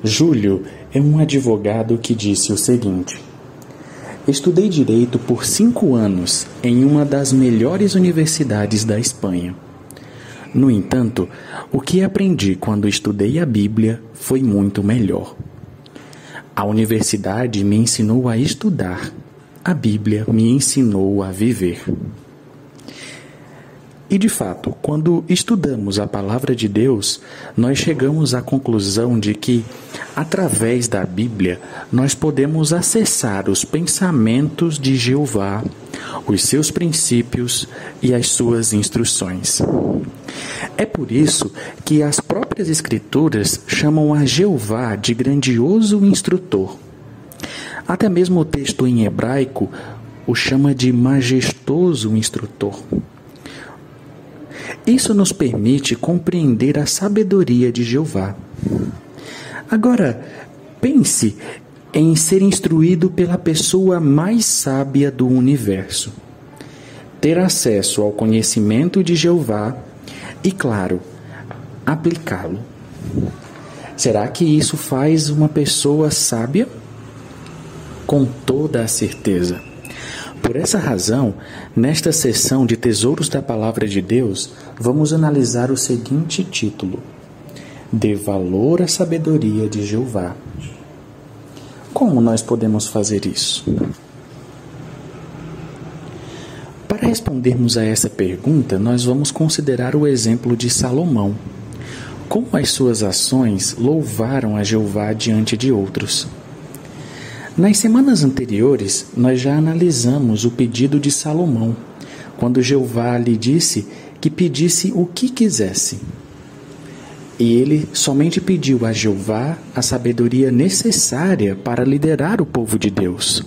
Júlio é um advogado que disse o seguinte: estudei direito por 5 anos em uma das melhores universidades da Espanha. No entanto, o que aprendi quando estudei a Bíblia foi muito melhor. A universidade me ensinou a estudar, a Bíblia me ensinou a viver. E de fato, quando estudamos a palavra de Deus, nós chegamos à conclusão de que, através da Bíblia, nós podemos acessar os pensamentos de Jeová, os seus princípios e as suas instruções. É por isso que as próprias Escrituras chamam a Jeová de grandioso instrutor. Até mesmo o texto em hebraico o chama de majestoso instrutor. Isso nos permite compreender a sabedoria de Jeová. Agora, pense em ser instruído pela pessoa mais sábia do universo. Ter acesso ao conhecimento de Jeová e, claro, aplicá-lo. Será que isso faz uma pessoa sábia? Com toda a certeza. Por essa razão, nesta sessão de Tesouros da Palavra de Deus, vamos analisar o seguinte título: Dê valor à sabedoria de Jeová. Como nós podemos fazer isso? Para respondermos a essa pergunta, nós vamos considerar o exemplo de Salomão. Como as suas ações louvaram a Jeová diante de outros. Nas semanas anteriores, nós já analisamos o pedido de Salomão, quando Jeová lhe disse que pedisse o que quisesse. E ele somente pediu a Jeová a sabedoria necessária para liderar o povo de Deus.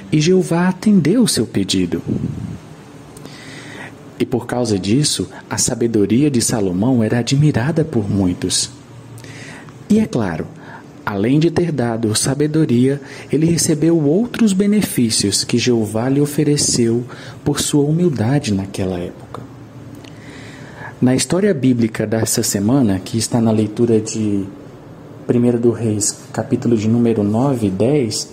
E Jeová atendeu o seu pedido. E por causa disso, a sabedoria de Salomão era admirada por muitos. E é claro, além de ter dado sabedoria, ele recebeu outros benefícios que Jeová lhe ofereceu por sua humildade naquela época. Na história bíblica dessa semana, que está na leitura de 1 do Reis, capítulo de número 9 e 10,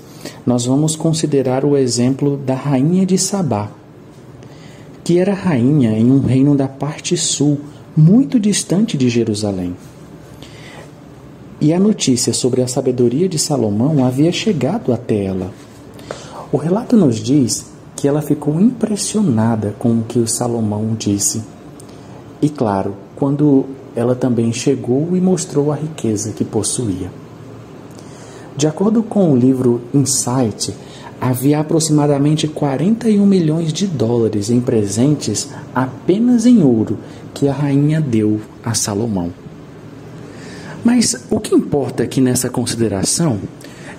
nós vamos considerar o exemplo da rainha de Sabá, que era rainha em um reino da parte sul, muito distante de Jerusalém. E a notícia sobre a sabedoria de Salomão havia chegado até ela. O relato nos diz que ela ficou impressionada com o que o Salomão disse. E claro, quando ela também chegou e mostrou a riqueza que possuía. De acordo com o livro Insight, havia aproximadamente 41 milhões de dólares em presentes apenas em ouro que a rainha deu a Salomão. Mas o que importa aqui nessa consideração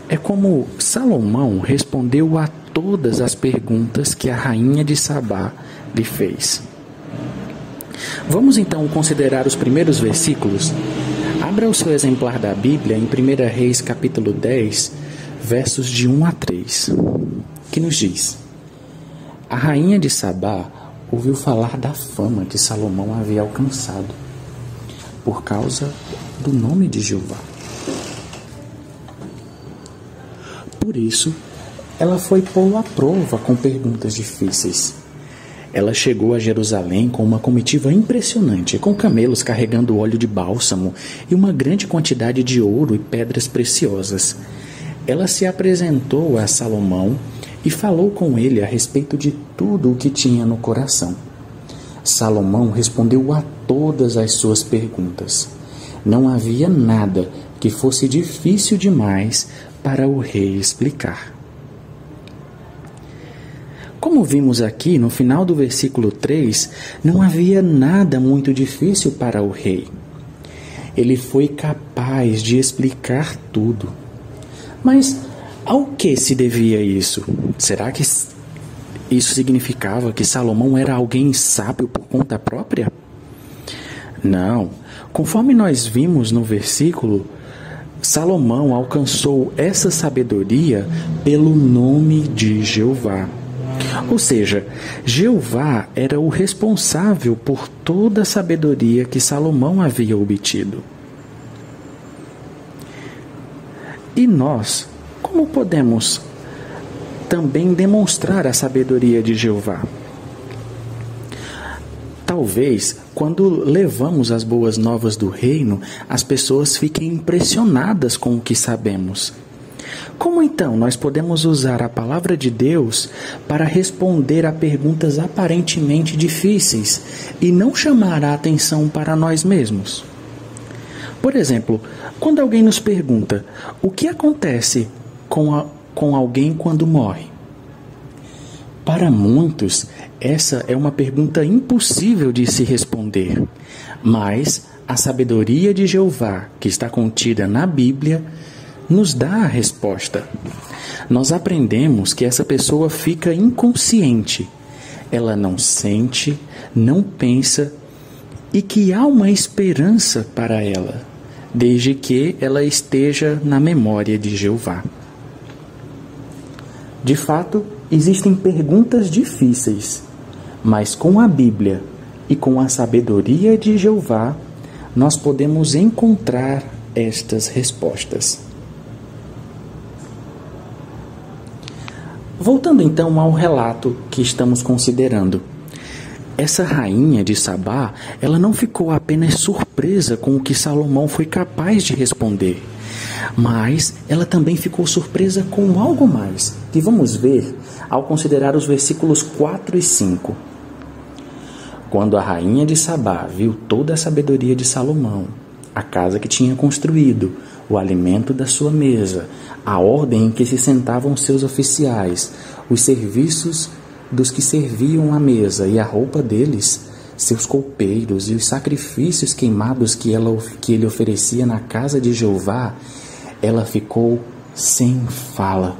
é como Salomão respondeu a todas as perguntas que a rainha de Sabá lhe fez. Vamos então considerar os primeiros versículos. Abra o seu exemplar da Bíblia em 1 Reis capítulo 10, versos de 1 a 3, que nos diz: A rainha de Sabá ouviu falar da fama que Salomão havia alcançado, por causa do nome de Jeová. Por isso, ela foi pô-lo à prova com perguntas difíceis. Ela chegou a Jerusalém com uma comitiva impressionante, com camelos carregando óleo de bálsamo e uma grande quantidade de ouro e pedras preciosas. Ela se apresentou a Salomão e falou com ele a respeito de tudo o que tinha no coração. Salomão respondeu a todas as suas perguntas. Não havia nada que fosse difícil demais para o rei explicar. Como vimos aqui no final do versículo 3, não havia nada muito difícil para o rei. Ele foi capaz de explicar tudo. Mas ao que se devia isso? Será que isso significava que Salomão era alguém sábio por conta própria? Não. Conforme nós vimos no versículo, Salomão alcançou essa sabedoria pelo nome de Jeová. Ou seja, Jeová era o responsável por toda a sabedoria que Salomão havia obtido. E nós, como podemos também demonstrar a sabedoria de Jeová? Talvez, quando levamos as boas novas do reino, as pessoas fiquem impressionadas com o que sabemos. Como então nós podemos usar a palavra de Deus para responder a perguntas aparentemente difíceis e não chamar a atenção para nós mesmos? Por exemplo, quando alguém nos pergunta o que acontece com alguém quando morre? Para muitos, essa é uma pergunta impossível de se responder, mas a sabedoria de Jeová, que está contida na Bíblia, nos dá a resposta. Nós aprendemos que essa pessoa fica inconsciente, ela não sente, não pensa e que há uma esperança para ela, desde que ela esteja na memória de Jeová. De fato, existem perguntas difíceis, mas com a Bíblia e com a sabedoria de Jeová, nós podemos encontrar estas respostas. Voltando então ao relato que estamos considerando. Essa rainha de Sabá, ela não ficou apenas surpresa com o que Salomão foi capaz de responder, mas ela também ficou surpresa com algo mais, que vamos ver ao considerar os versículos 4 e 5. Quando a rainha de Sabá viu toda a sabedoria de Salomão, a casa que tinha construído, o alimento da sua mesa, a ordem em que se sentavam seus oficiais, os serviços dos que serviam à mesa e a roupa deles, seus coupeiros e os sacrifícios queimados que ele oferecia na casa de Jeová, ela ficou sem fala.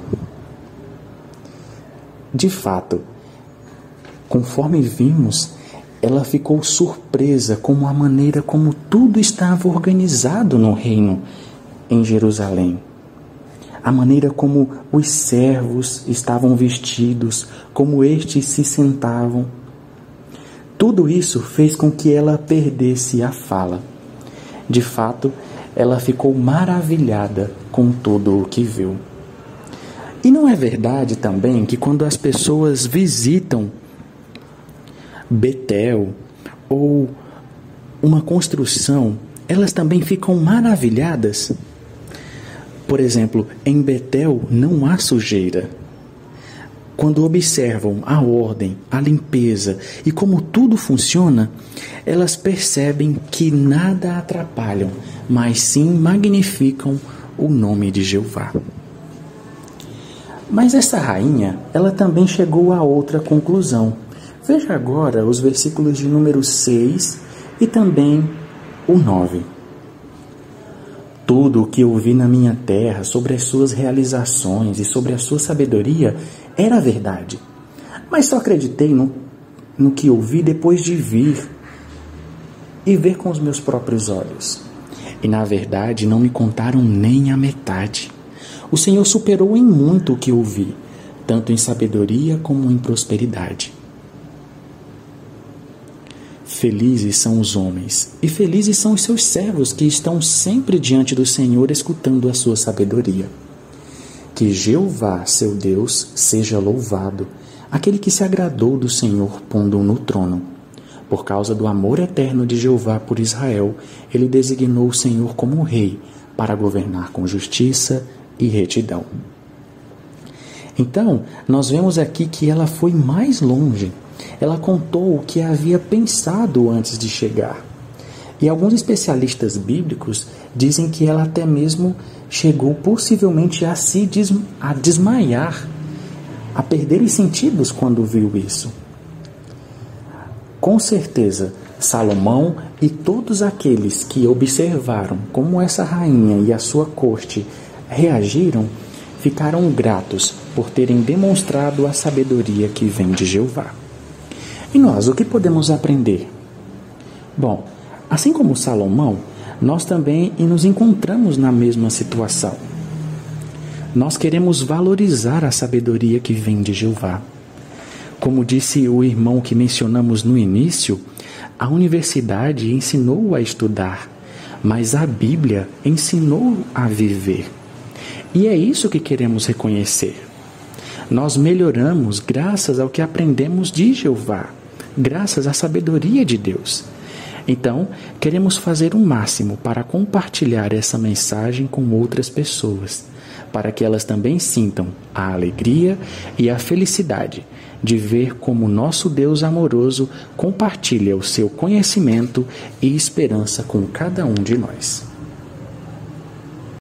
De fato, conforme vimos, ela ficou surpresa com a maneira como tudo estava organizado no reino em Jerusalém. A maneira como os servos estavam vestidos, como estes se sentavam. Tudo isso fez com que ela perdesse a fala. De fato, ela ficou maravilhada com tudo o que viu. E não é verdade também que quando as pessoas visitam Betel ou uma construção, elas também ficam maravilhadas? Por exemplo, em Betel não há sujeira. Quando observam a ordem, a limpeza e como tudo funciona, elas percebem que nada atrapalham, mas sim magnificam o nome de Jeová. Mas essa rainha, ela também chegou a outra conclusão. Veja agora os versículos de número 6 e também o 9. Tudo o que eu vi na minha terra sobre as suas realizações e sobre a sua sabedoria era verdade. Mas só acreditei no que ouvi depois de vir e ver com os meus próprios olhos. E na verdade não me contaram nem a metade. O Senhor superou em muito o que ouvi, tanto em sabedoria como em prosperidade. Felizes são os homens, e felizes são os seus servos que estão sempre diante do Senhor escutando a sua sabedoria. Que Jeová, seu Deus, seja louvado, aquele que se agradou do Senhor pondo-o no trono. Por causa do amor eterno de Jeová por Israel, ele designou o Senhor como rei, para governar com justiça e retidão. Então, nós vemos aqui que ela foi mais longe. Ela contou o que havia pensado antes de chegar. E alguns especialistas bíblicos dizem que ela até mesmo chegou possivelmente a desmaiar, a perder os sentidos quando viu isso. Com certeza, Salomão e todos aqueles que observaram como essa rainha e a sua corte reagiram, ficaram gratos por terem demonstrado a sabedoria que vem de Jeová. E nós, o que podemos aprender? Bom, assim como Salomão, nós também nos encontramos na mesma situação. Nós queremos valorizar a sabedoria que vem de Jeová. Como disse o irmão que mencionamos no início, a universidade ensinou a estudar, mas a Bíblia ensinou a viver. E é isso que queremos reconhecer. Nós melhoramos graças ao que aprendemos de Jeová, graças à sabedoria de Deus. Então, queremos fazer o máximo para compartilhar essa mensagem com outras pessoas, para que elas também sintam a alegria e a felicidade de ver como nosso Deus amoroso compartilha o seu conhecimento e esperança com cada um de nós.